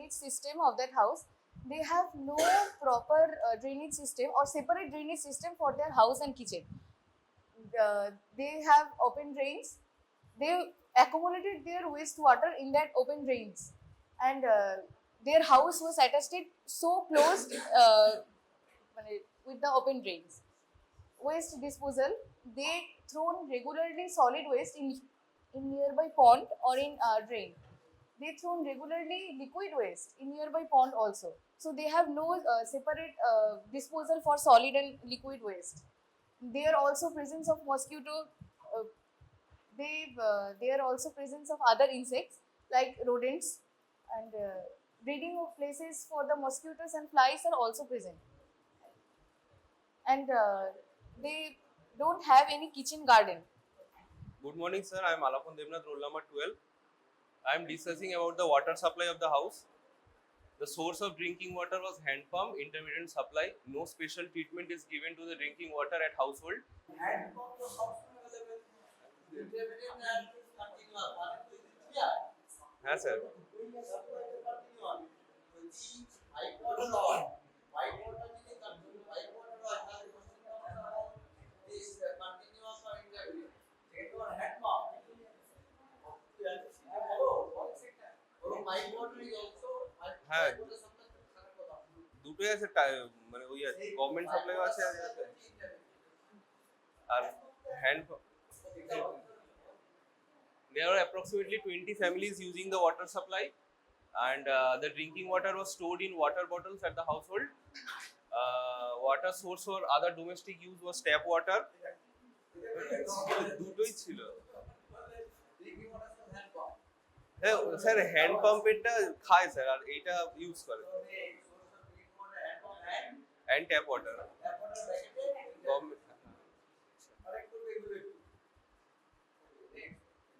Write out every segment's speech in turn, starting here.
drainage system of that house. They have no proper drainage system or separate drainage system for their house and kitchen. They have open drains. They accumulated their wastewater in that open drains, and their house was attested so closed with the open drains. Waste disposal, they thrown regularly solid waste in nearby pond or in drain. They thrown regularly liquid waste in nearby pond also. So they have no separate disposal for solid and liquid waste. There also presence of mosquito. Uh, there also presence of other insects like rodents, and breeding of places for the mosquitoes and flies are also present. And they don't have any kitchen garden. Good morning, sir. I am Alapon Devnath, roll number 12. I am discussing about the water supply of the house. The source of drinking water was hand pump, intermittent supply. No special treatment is given to the drinking water at household. Hand pump तो सबसे available intermittent and continuous one to three हाँ sir. continuous white water on white water meaning white water has this continuous or intermittent that one hand pump और white water is also हाँ. white water supply দুটোই আছে মানে ওই আছে government supply আছে আর hand there are approximately 20 families using the water supply, and the drinking water was stored in water bottles at the household. Water source for other domestic use was tap water. দুটোই ছিল হ্যাঁ sir hand পাম্পেরটা খায় sir আর এইটা use করে and tap water.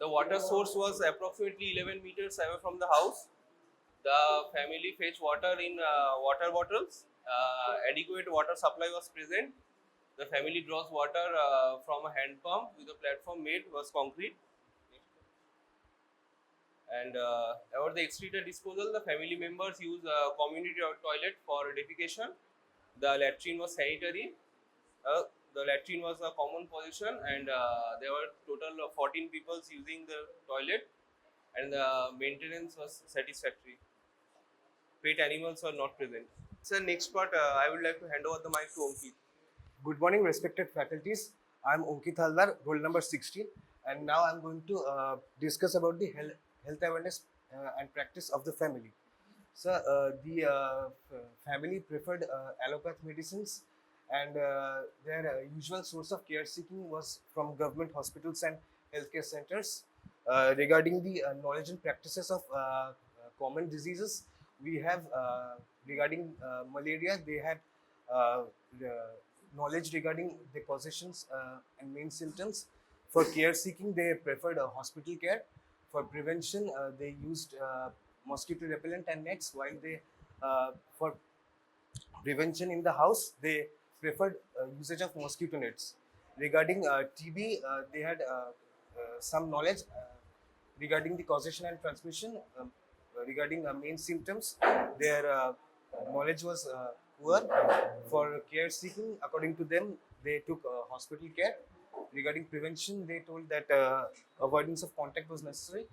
The water source was approximately 11 meters away from the house. The family fetched water in water bottles. Adequate water supply was present. The family draws water from a hand pump with a platform made was concrete. And about the excreta disposal, the family members use a community toilet for defecation. The latrine was sanitary. The latrine was a common position, and there were total of 14 people using the toilet, and the maintenance was satisfactory. Pet animals were not present. So next part, I would like to hand over the mic to Ankit. Good morning, respected faculties. I'm Ankit Haldar, roll number 16, and now I'm going to discuss about the health awareness and practice of the family. So, the family preferred allopath medicines, and their usual source of care seeking was from government hospitals and healthcare centers. Regarding the knowledge and practices of common diseases, we have regarding malaria, they had knowledge regarding the causations and main symptoms. For care seeking, they preferred hospital care. For prevention, they used mosquito repellent and nets, while they for prevention in the house, they preferred usage of mosquito nets. Regarding TB, they had some knowledge regarding the causation and transmission. Regarding main symptoms, their knowledge was poor. For care seeking, according to them, they took hospital care. Regarding prevention, they told that avoidance of contact was necessary.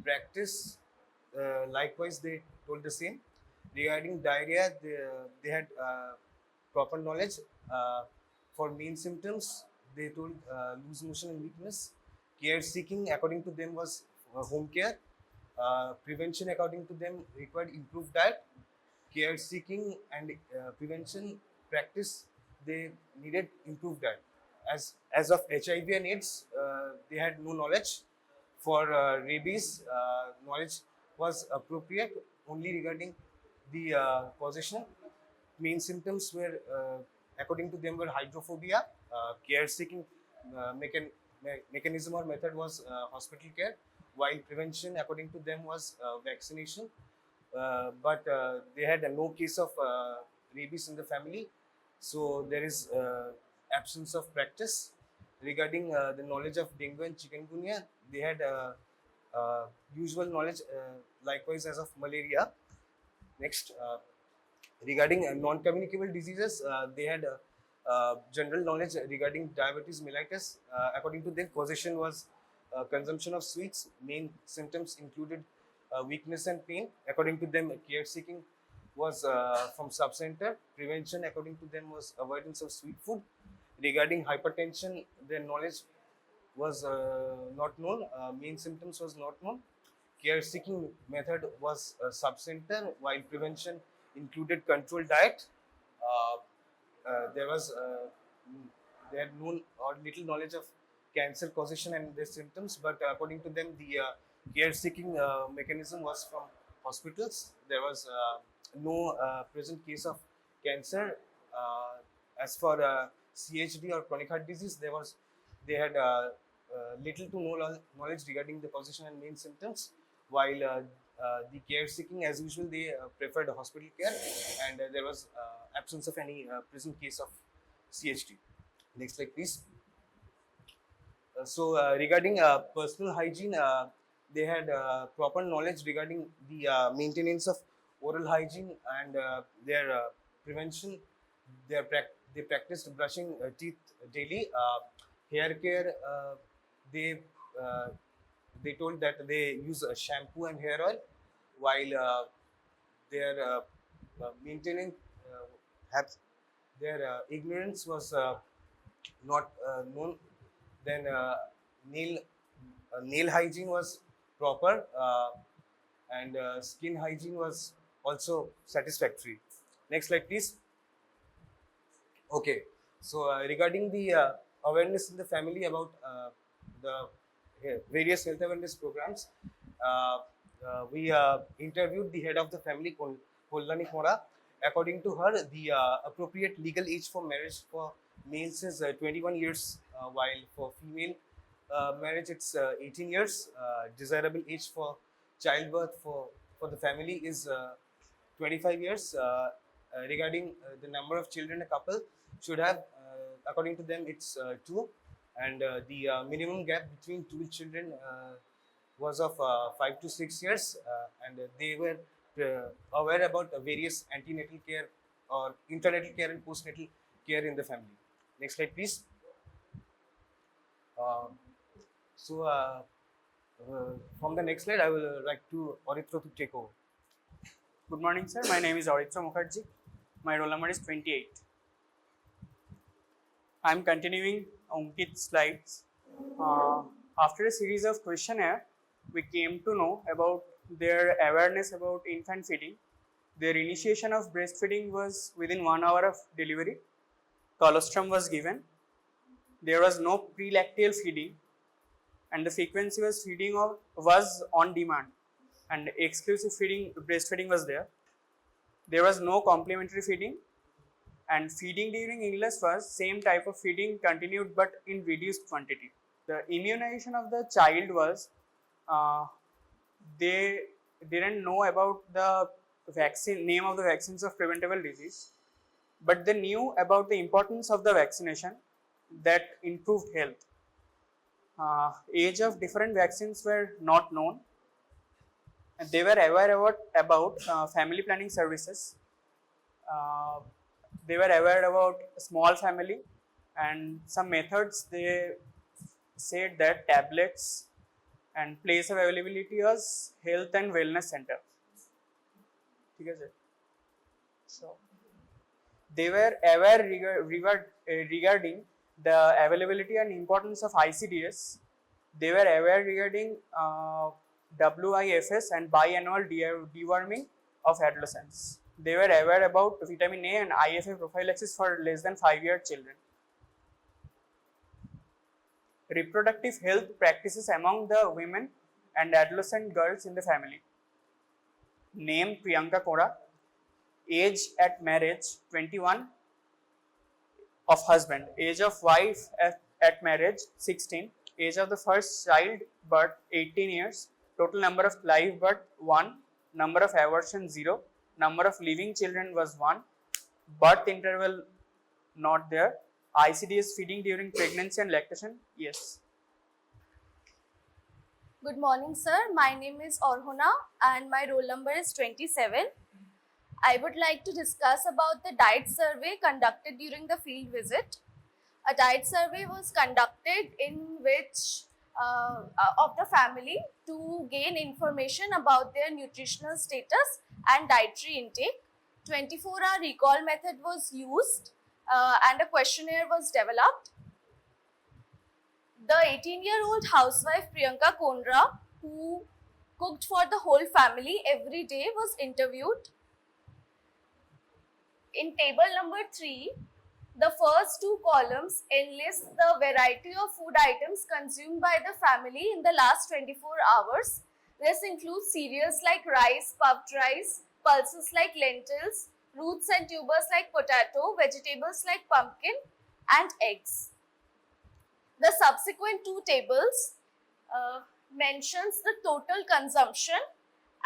Practice, likewise, they told the same. Regarding diarrhea, they had proper knowledge. For main symptoms, they told loose motion and weakness. Care seeking, according to them, was home care. Prevention, according to them, required improved diet. Care seeking and prevention practice, they needed improved diet. As of HIV and AIDS, they had no knowledge. For rabies, knowledge was appropriate only regarding the causation. Main symptoms were, according to them, were hydrophobia. Care seeking mechanism or method was hospital care, while prevention, according to them, was vaccination. But they had no case of rabies in the family, so there is absence of practice. Regarding the knowledge of dengue and chikungunya, they had usual knowledge likewise as of malaria. Next, regarding non-communicable diseases, they had general knowledge regarding diabetes mellitus. According to them, causation was consumption of sweets. Main symptoms included weakness and pain. According to them, care seeking was from sub-center. Prevention, according to them, was avoidance of sweet food. Regarding hypertension, their knowledge was not known. Main symptoms was not known. Care seeking method was sub-center, while prevention included controlled diet. Uh, there was they had known or little knowledge of cancer causation and their symptoms, but according to them, the care seeking mechanism was from hospitals. There was no present case of cancer. As for CHD or chronic heart disease, they had little to no knowledge regarding the causation and main symptoms, while the care seeking, as usual, they preferred hospital care, and there was absence of any present case of CHD. Next slide, please. Regarding personal hygiene, they had proper knowledge regarding the maintenance of oral hygiene and their prevention. They practiced brushing teeth daily. Hair care, they uh, they told that they use shampoo and hair oil, while their maintenance have their ignorance was not known. Then nail hygiene was proper, and skin hygiene was also satisfactory. Next slide, please. Okay, so regarding the awareness in the family about the various health awareness programs, we interviewed the head of the family, Kollani Kora. According to her, the appropriate legal age for marriage for males is 21 years, while for female marriage it's 18 years. Desirable age for childbirth for the family is 25 years. Regarding the number of children a couple should have, according to them, it's 2, and the minimum gap between two children was of 5 to 6 years, and they were aware about various antenatal care or internatal care and postnatal care in the family. Next slide, please. Uh, so, from the next slide, I will like to Oritra to take over. Good morning, sir. My name is Oritra Mukherjee. My roll number is 28. I am continuing Ankit's slides. After a series of questionnaire, we came to know about their awareness about infant feeding. Their initiation of breastfeeding was within 1 hour of delivery. Colostrum was given. There was no prelacteal feeding, and the frequency was on demand, and exclusive breastfeeding was there. There was no complementary feeding, and feeding during illness was same type of feeding continued but in reduced quantity. The immunization of the child was they didn't know about the name of the vaccines of preventable disease, but they knew about the importance of the vaccination that improved health. Age of different vaccines were not known, and they were aware about family planning services. They were aware about small family, and some methods they said that tablets, and place of availability was health and wellness center. So they were aware regarding the availability and importance of ICDS. They were aware regarding WIFS and biannual deworming of adolescents. They were aware about vitamin A and IFA prophylaxis for less than 5-year children. Reproductive health practices among the women and adolescent girls in the family. Name Priyanka Kora. Age at marriage 21 of husband. Age of wife at marriage 16. Age of the first child birth 18 years. Total number of live birth 1. Number of abortion 0. Number of living children was 1. Birth interval not there. ICDS feeding during pregnancy and lactation, yes. Good morning, sir. My name is Orhona and my roll number is 27. I would like to discuss about the diet survey conducted during the field visit. A diet survey was conducted in which of the family to gain information about their nutritional status and dietary intake. 24-hour recall method was used and a questionnaire was developed. The 18-year-old housewife Priyanka Kondra, who cooked for the whole family every day, was interviewed. In table number 3, the first 2 columns enlist the variety of food items consumed by the family in the last 24 hours. This includes cereals like rice, puffed rice, pulses like lentils, roots and tubers like potato, vegetables like pumpkin, and eggs. The subsequent 2 tables mentions the total consumption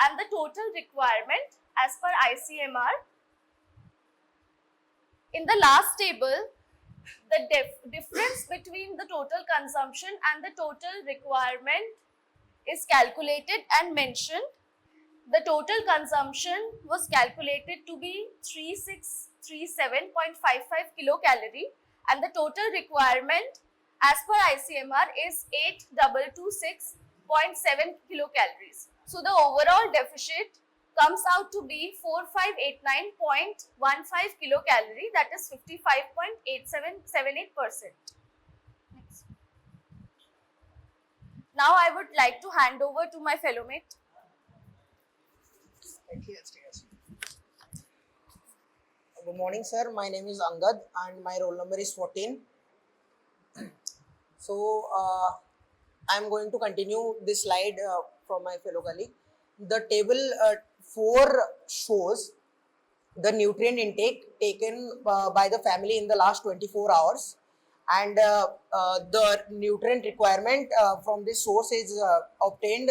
and the total requirement as per ICMR. In the last table, the difference between the total consumption and the total requirement is calculated and mentioned. The total consumption was calculated to be 3637.55 kilocalorie and the total requirement as per ICMR is 8226.7 kilocalories. So the overall deficit comes out to be 4589.15 kilocalorie, that is 55.8778%. Next. Now I would like to hand over to my fellow mate. Good morning, sir. My name is Angad and my roll number is 14. So, I am going to continue this slide from my fellow colleague. The table 4 shows the nutrient intake taken by the family in the last 24 hours, and the nutrient requirement from this source is obtained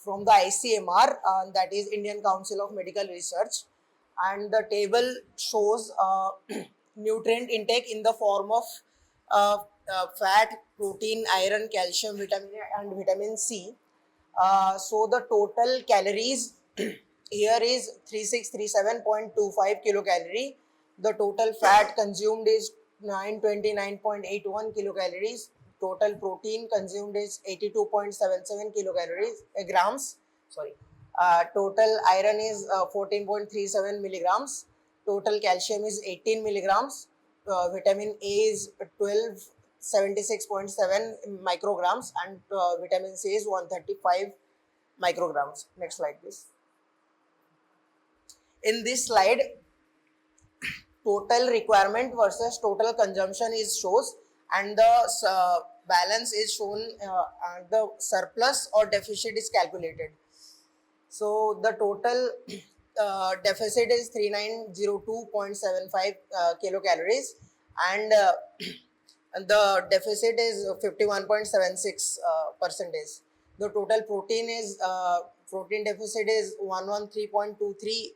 from the ICMR, that is Indian Council of Medical Research, and the table shows nutrient intake in the form of fat, protein, iron, calcium, vitamin A and vitamin C. So the total calories here is 3637.25 kilocalorie. The total fat consumed is 929.81 kilocalories. Total protein consumed is 82.77 kilocalories grams. Sorry. Total iron is 14.37 milligrams. Total calcium is 18 milligrams. Vitamin A is 1276.7 micrograms and vitamin C is 135 micrograms. Next slide, please. In this slide, total requirement versus total consumption is shows, and the balance is shown, and the surplus or deficit is calculated. So the total deficit is 3902.75 kilocalories, and the deficit is 51.76 percentage. The total protein is protein deficit is 113.23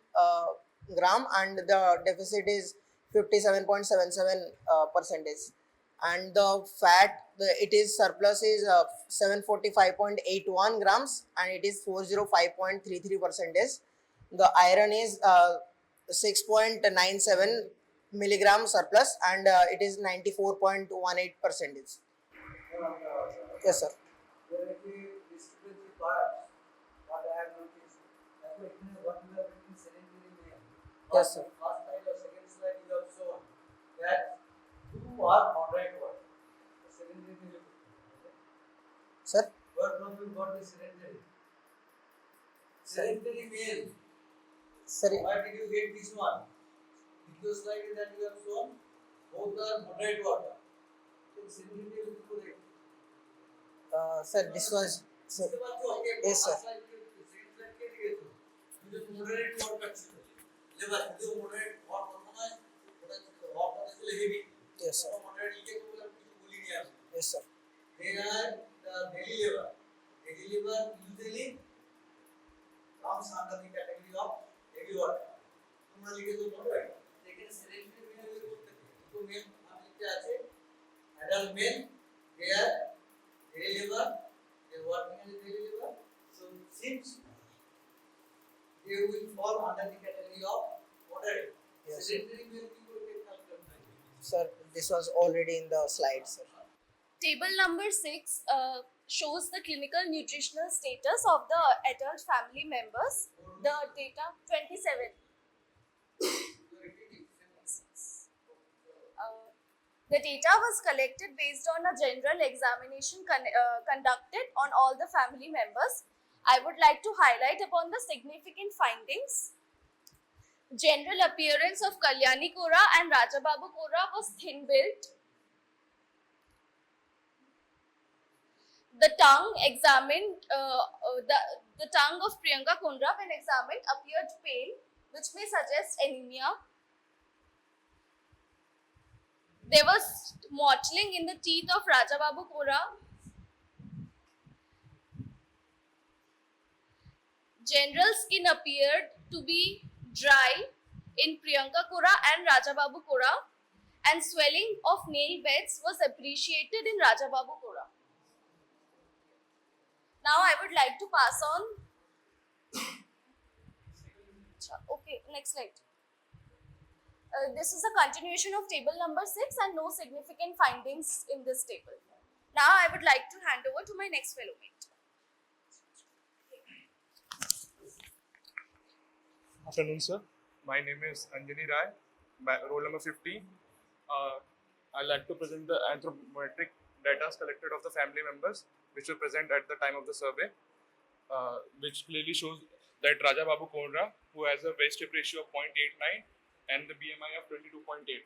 gram, and the deficit is 57.77 percentage. And the fat, it is surplus is 745.81 grams, and it is 405.33 percentage. The iron is 6.97 milligram surplus, and it is 94.18 percentage. Yes, sir. There will be discrepancy products. What I have noticed. That's what you have written sedentary male. Yes, sir. First slide or second slide is also that 2 are moderate one. Sedentary male. Sir. Where from you got the sedentary? Sedentary male. Sir. Why did you get this one? Video slide that you have shown, both are moderate water. So sedentary male is correct. Sir, this was. Sir. Yes, sir. Moderate water. Moderate water heavy. Yes, sir. Yes, sir. They are the belly liver. Belly liver usually comes under the category of heavy water. Normally it is moderate. Second, sedentary male is तो mail हम क्या আছে adult male they are belly liver, they are working as a belly liver. So since they will fall under the category free of moderate. Yes. Sedentary will be good in consumption. Sir, this was already in the slide, sir. Table number 6 shows the clinical nutritional status of the adult family members. The data 27. The data was collected based on a general examination conducted on all the family members. I would like to highlight upon the significant findings. General appearance of Kalyani Kora and Rajababu Kora was thin built. The tongue examined, the tongue of Priyanka Kundra when examined appeared pale, which may suggest anemia. There was mottling in the teeth of Rajababu Kora. General skin appeared to be dry in Priyanka Kora and Rajababu Kora, and swelling of nail beds was appreciated in Rajababu Kora. Now I would like to pass on. Okay, next slide. This is a continuation of table number 6 and no significant findings in this table. Now I would like to hand over to my next fellow mate. Afternoon, sir. My name is Anjani Rai, roll number 50. I'd like to present the anthropometric data collected of the family members, which were present at the time of the survey, which clearly shows that Raja Babu Kondra, who has a waist hip ratio of 0.89 and the BMI of 22.8,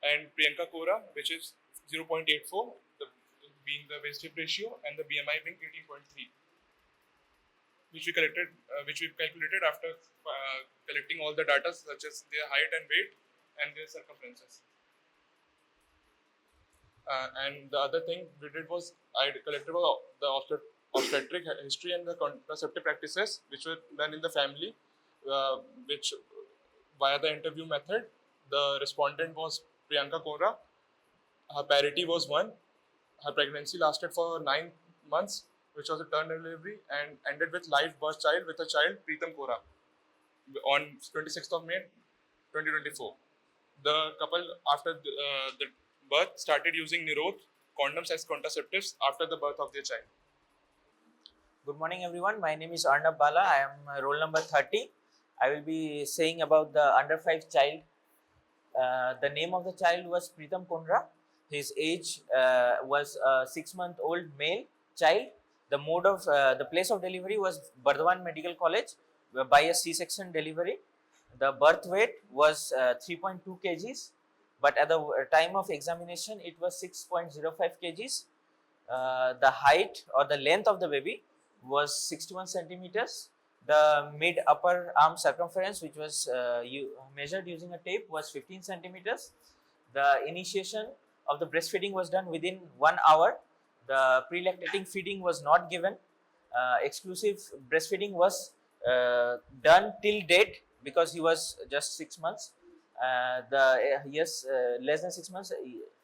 and Priyanka Kora, which is 0.84, being the waist hip ratio, and the BMI being 18.3, which we calculated after collecting all the data such as their height and weight and their circumferences. And the other thing we did was I collected the obstetric history and the contraceptive practices which were done in the family, which via the interview method. The respondent was Priyanka Kora. Her parity was 1. Her pregnancy lasted for 9 months, which was a term delivery, and ended with live birth child with a child, Preetham Kora, on 26th of May 2024. The couple, after the birth, started using Nirodh condoms as contraceptives after the birth of their child. Good morning, everyone. My name is Arnab Bala. I am roll number 30. I will be saying about the under 5 child. The name of the child was Preetham Kundra. His age was a 6-month-old male child. The mode of the place of delivery was Bardhaman Medical College by a C-section delivery. The birth weight was 3.2 kgs, but at the time of examination it was 6.05 kgs. The height or the length of the baby was 61 centimeters. The mid upper arm circumference, which was measured using a tape, was 15 centimeters. The initiation of the breastfeeding was done within 1 hour. The pre-lactating feeding was not given. Exclusive breastfeeding was done till date because he was just 6 months. Less than 6 months,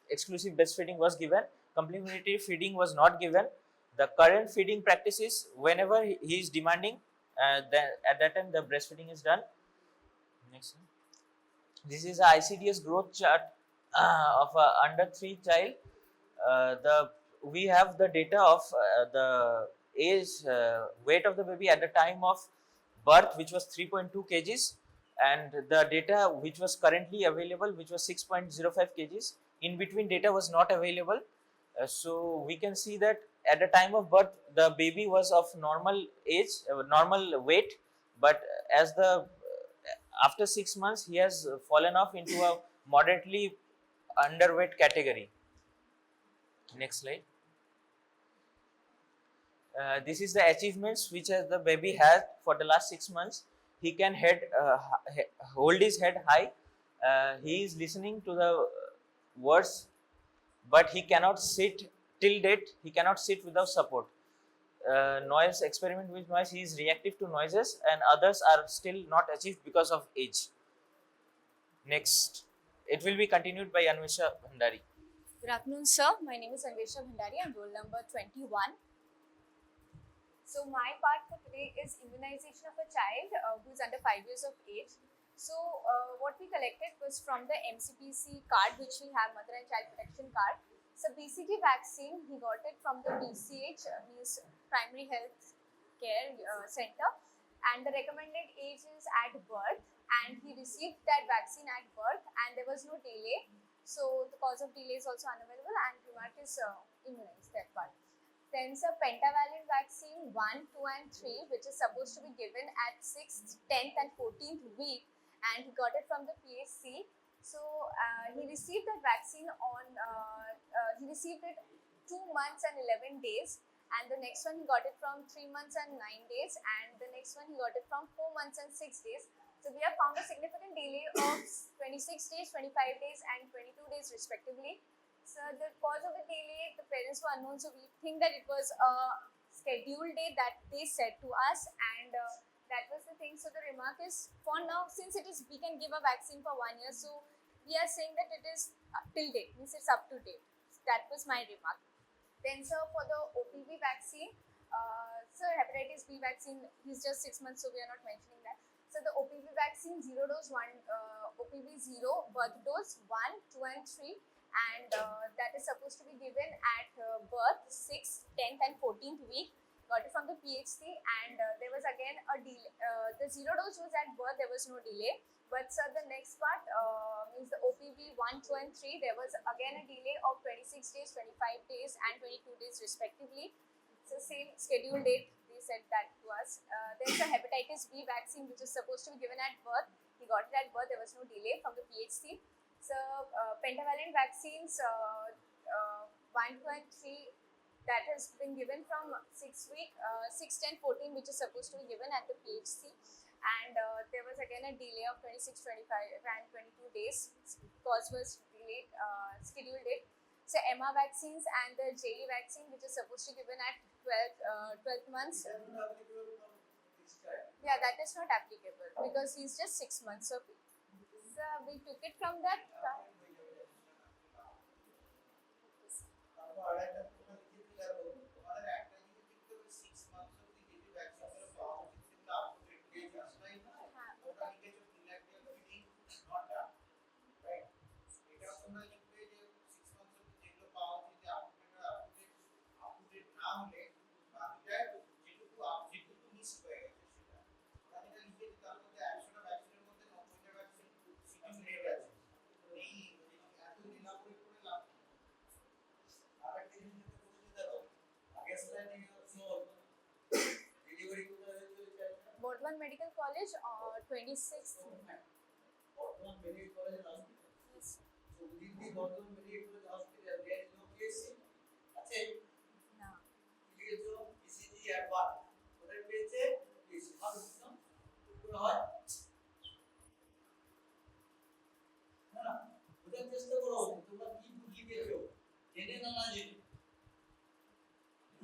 exclusive breastfeeding was given. Complementary feeding was not given. The current feeding practices, whenever he is demanding, at that time the breastfeeding is done. Next. This is a ICDS growth chart of a under 3 child. We have the data of the age, weight of the baby at the time of birth, which was 3.2 kgs, and the data which was currently available, which was 6.05 kgs. In between data was not available. So we can see that at the time of birth the baby was of normal age, normal weight, but as after 6 months he has fallen off into a moderately underweight category. Next slide. This is the achievements which the baby had for the last 6 months. He can hold his head high. He is listening to the words, but he cannot sit till date. He cannot sit without support. Noise, experiment with noise, he is reactive to noises, and others are still not achieved because of age. Next, it will be continued by Anvesha Bhandari. Good afternoon, sir. My name is Anvesha Bhandari. I'm roll number 21. So my part for today is immunization of a child who is under 5 years of age. So what we collected was from the MCPC card, which we have, Mother and Child Protection Card. So BCG vaccine, he got it from the PCH, means Primary Health Care Center, and the recommended age is at birth, and he received that vaccine at birth, and there was no delay. So the cause of delay is also unavailable, and remark is immunized, that part. Then the pentavalent vaccine 1, 2 and 3, which is supposed to be given at 6th, 10th and 14th week, and he got it from the PHC. So he received that vaccine on, he received it 2 months and 11 days, and the next one he got it from 3 months and 9 days, and the next one he got it from 4 months and 6 days. So we have found a significant delay of 26 days, 25 days and 22 days respectively. So the cause of the delay, the parents were unknown, so we think that it was a scheduled date that they said to us, and that was the thing. So the remark is, for now, since it is, we can give a vaccine for 1 year, so we are saying that it is till date, means it's up to date. That was my remark. Then sir, for the OPV vaccine, sir, hepatitis B vaccine, he's just 6 months, so we are not mentioning that. So the OPV vaccine, 0 dose 1, OPV 0, birth dose 1, 2 and 3, and that is supposed to be given at birth, 6th, 10th and 14th week. Got it from the PHC, and there was again a delay. The 0 dose was at birth, there was no delay. But sir, the next part means the OPV 1, 2 and 3, there was again a delay of 26 days, 25 days and 22 days respectively. So same scheduled date, they said that to us. There's a hepatitis B vaccine which is supposed to be given at birth. He got it at birth, there was no delay from the PHC. So pentavalent vaccines 1, 2 and 3, that has been given from 6 week, 6, 10, 14, which is supposed to be given at the PHC. And there was again a delay of 26, 25 and 22 days. Cause was delayed, scheduled date. So MR vaccines and the JE vaccine, which is supposed to be given at 12 months. Yeah, that is not applicable because he's just 6 months of age. So we took it from that. Burdwan Medical College, 26th. Yes.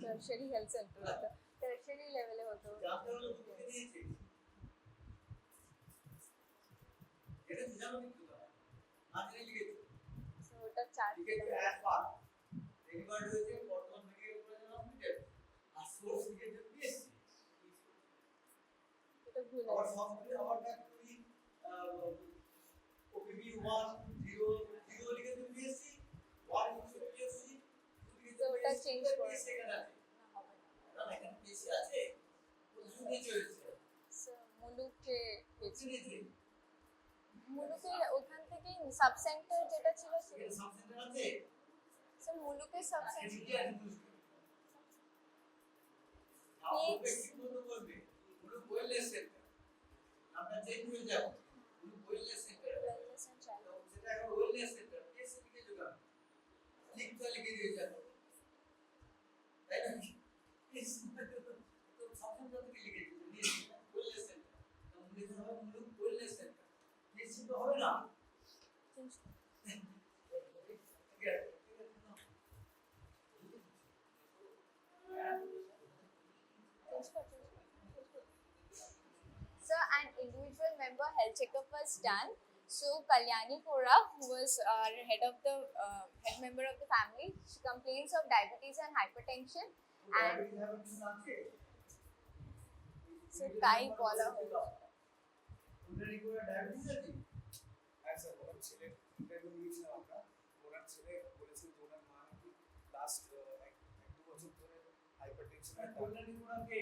Tertiary health center होता, tertiary level है होता. So ওটা 4 change করে মুলুকে ওখান থেকে sub centre যেটা ছিল sir মুলুকে sub centre আমরা চেঞ্জ হয়ে যাব ওয়েলনেস সেন্টার সেটা এখন ওয়েলনেস সেন্টার কেসে লিখে দিলাম লিখতে লিখে দিয়ে যাব তাই না তো সাবজেক্ট থেকে লিখে দিতে ওয়েলনেস সেন্টার তো লিখতে হবে মুলুক ওয়েলনেস সেন্টার নিশ্চিত হবে না So an individual member health checkup was done. So Kalyani Kora, who was head head member of the family, she complains of diabetes and hypertension. And so Tai bola already go a diabetes আছে হ্যাঁ sir ওনার ছেলে interview নিয়েছিলাম আমরা ওনার ছেলে বলেছেন যে ওনার মা নাকি লাস্ট এক দু বছর ধরে হাইপার টেনশন আর already go কে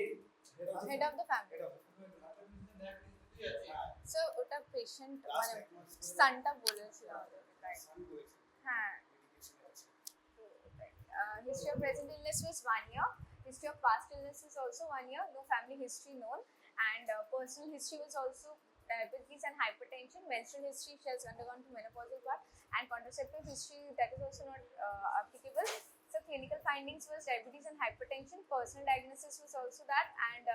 Head of the family. diabetes আছে So ওটা patient লাস্ট মানে এক মাস ধরে সানটা বলেছিল আমাদের, right? সান করেছে হ্যাঁ। মেডিকেশনে আছে History of present illness was 1 year. History of past illness is also 1 year. No family history known. And personal history was also diabetes and hypertension. Menstrual history, she has undergone to menopausal part. And contraceptive history, that is also not applicable. So clinical findings was diabetes and hypertension. Personal diagnosis was also that. And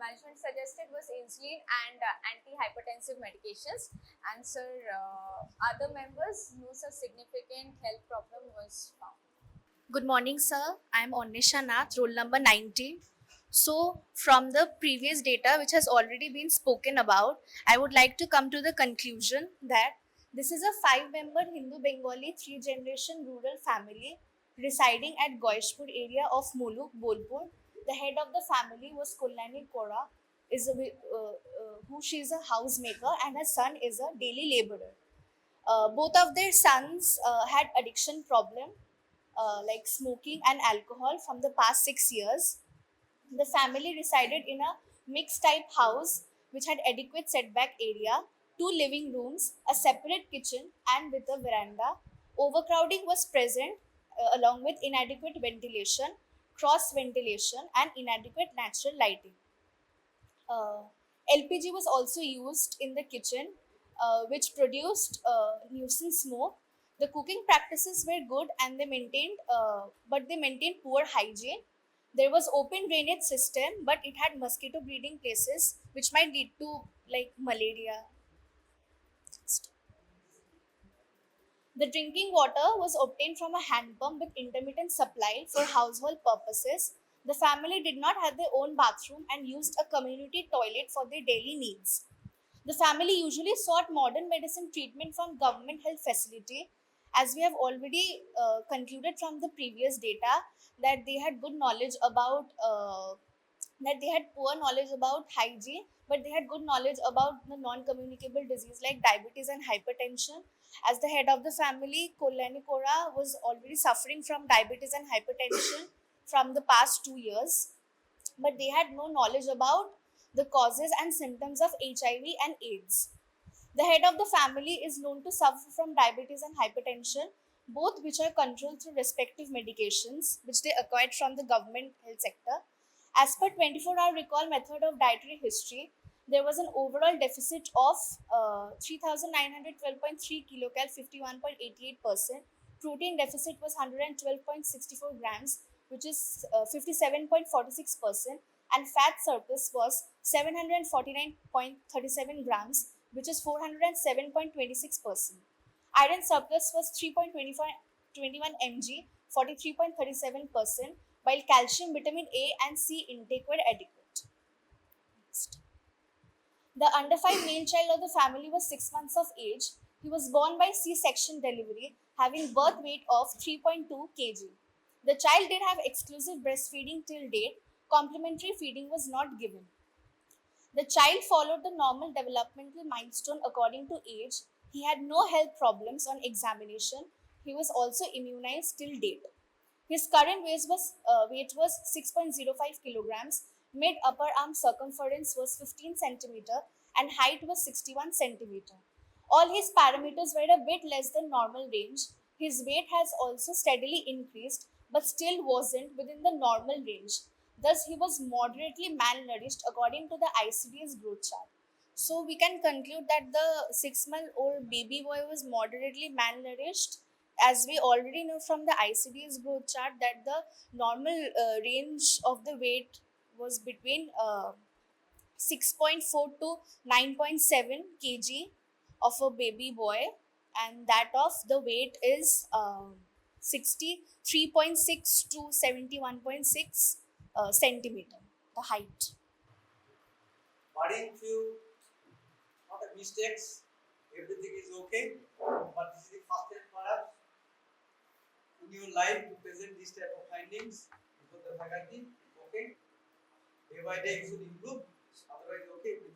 management suggested was insulin and antihypertensive medications. And sir, other members, no such significant health problem was found. Good morning, sir. I am Onisha Nath, roll number 90. So, from the previous data which has already been spoken about, I would like to come to the conclusion that this is a 5-member Hindu Bengali 3-generation rural family residing at Goishpur area of Muluk, Bolpur. The head of the family was Kullani Kora, who she is a housemaker, and her son is a daily laborer. Both of their sons had addiction problem like smoking and alcohol from the past 6 years. The family resided in a mixed type house which had adequate setback area, 2 living rooms, a separate kitchen, and with a veranda. Overcrowding was present along with inadequate ventilation, cross ventilation, and inadequate natural lighting. LPG was also used in the kitchen, which produced nuisance smoke. The cooking practices were good, and but they maintained poor hygiene. There was open drainage system, but it had mosquito breeding places, which might lead to like malaria. The drinking water was obtained from a hand pump with intermittent supply for household purposes. The family did not have their own bathroom and used a community toilet for their daily needs. The family usually sought modern medicine treatment from government health facility, as we have already concluded from the previous data that they had good knowledge about that they had poor knowledge about hygiene, but they had good knowledge about the non-communicable disease like diabetes and hypertension. As the head of the family, Kollani Kora was already suffering from diabetes and hypertension from the past 2 years, but they had no knowledge about the causes and symptoms of HIV and AIDS. The head of the family is known to suffer from diabetes and hypertension, both which are controlled through respective medications which they acquired from the government health sector. As per 24-hour recall method of dietary history, there was an overall deficit of 3,912.3 kilocal, 51.88%. Protein deficit was 112.64 grams, which is 57.46%, and fat surplus was 749.37 grams, which is 407.26%. Iron surplus was 3.21 mg, 43.37%, while calcium, vitamin A and C intake were adequate. Next. The under 5 male child of the family was 6 months of age. He was born by C-section delivery, having birth weight of 3.2 kg. The child did have exclusive breastfeeding till date. Complementary feeding was not given. The child followed the normal developmental milestone according to age. He had no health problems on examination. He was also immunized till date. His current weight was 6.05 kilograms. Mid upper arm circumference was 15 centimeter and height was 61 centimeter. All his parameters were a bit less than normal range. His weight has also steadily increased but still wasn't within the normal range. Thus, he was moderately malnourished according to the ICD's growth chart. So, we can conclude that the 6-month-old baby boy was moderately malnourished, as we already know from the ICD's growth chart that the normal range of the weight was between 6.4 to 9.7 kg of a baby boy, and that of the weight is 63.6 to 71.6 centimeter, the height. Barring few not a mistakes, everything is okay. But this is the first time for us in your life to present this type of findings before the faculty. Okay, day by day you should improve. Otherwise, okay.